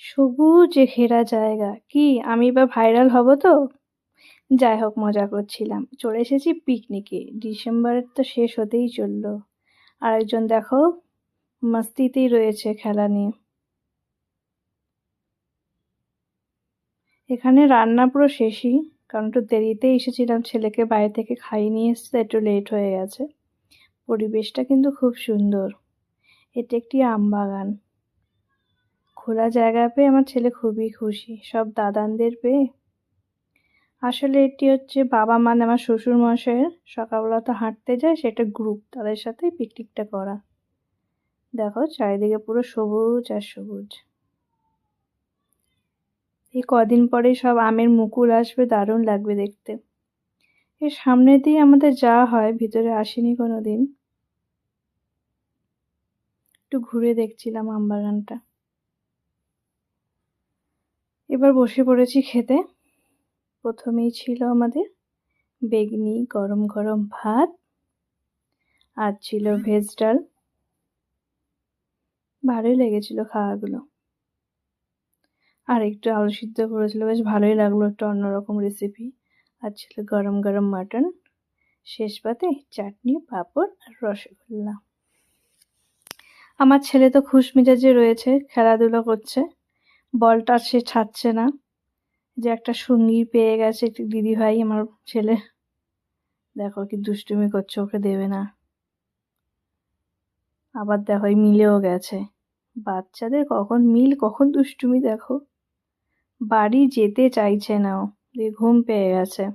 সবুজে ঘেরা জায়গা, কি আমি এবার ভাইরাল হব তো? যাই হোক, মজা করছিলাম। চলে এসেছি পিকনিকে। ডিসেম্বরের তো শেষ হতেই চললো। আরেকজন দেখো মাস্তিতেই রয়েছে খেলা নিয়ে। এখানে রান্না পুরো শেষই, কারণ একটু দেরিতে এসেছিলাম, ছেলেকে বাইরে থেকে খাইয়ে নিয়ে এসতে একটু লেট হয়ে গেছে। পরিবেশটা কিন্তু খুব সুন্দর। এটা একটি আম বাগান। খোলা জায়গা পেয়ে আমার ছেলে খুবই খুশি, সব দাদানদের পেয়ে। আসলে এটি হচ্ছে বাবা মানে আমার শ্বশুর মশাইয়ের সকালবেলা তো হাঁটতে যায়, সেটা গ্রুপ, তাদের সাথে পিকনিকটা করা। দেখো চারিদিকে পুরো সবুজ আর সবুজ। এই কদিন পরেই সব আমের মুকুল আসবে, দারুণ লাগবে দেখতে। এর সামনে দিয়ে আমাদের যাওয়া হয়, ভিতরে আসিনি কোনোদিন। একটু ঘুরে দেখছিলাম আমবাগানটা। এবার বসে পড়েছি খেতে। প্রথমেই ছিল আমাদের বেগনি, গরম গরম ভাত, আর ছিল ভেজ ডাল। ভালোই লেগেছিল খাওয়াগুলো। আর একটু আলু সিদ্ধ করেছিল, বেশ ভালোই লাগলো, একটা অন্যরকম রেসিপি। আর ছিল গরম গরম মাটন। শেষ পাতে চাটনি, পাঁপড় আর রসগোল্লা। আমার ছেলে তো খুশ মেজাজে রয়েছে, খেলাধুলো করছে। বলটা সে ছাড়ছে না, যে একটা সঙ্গী পেয়ে গেছে, একটি দিদি ভাই আমার ছেলে। দেখো কি দুষ্টুমি করছে, ওকে দেবে না। আবার দেখো মিলেও গেছে। বাচ্চাদের কখন মিল কখন দুষ্টুমি দেখো। বাড়ি যেতে চাইছে না, ও দিয়ে ঘুম পেয়ে গেছে।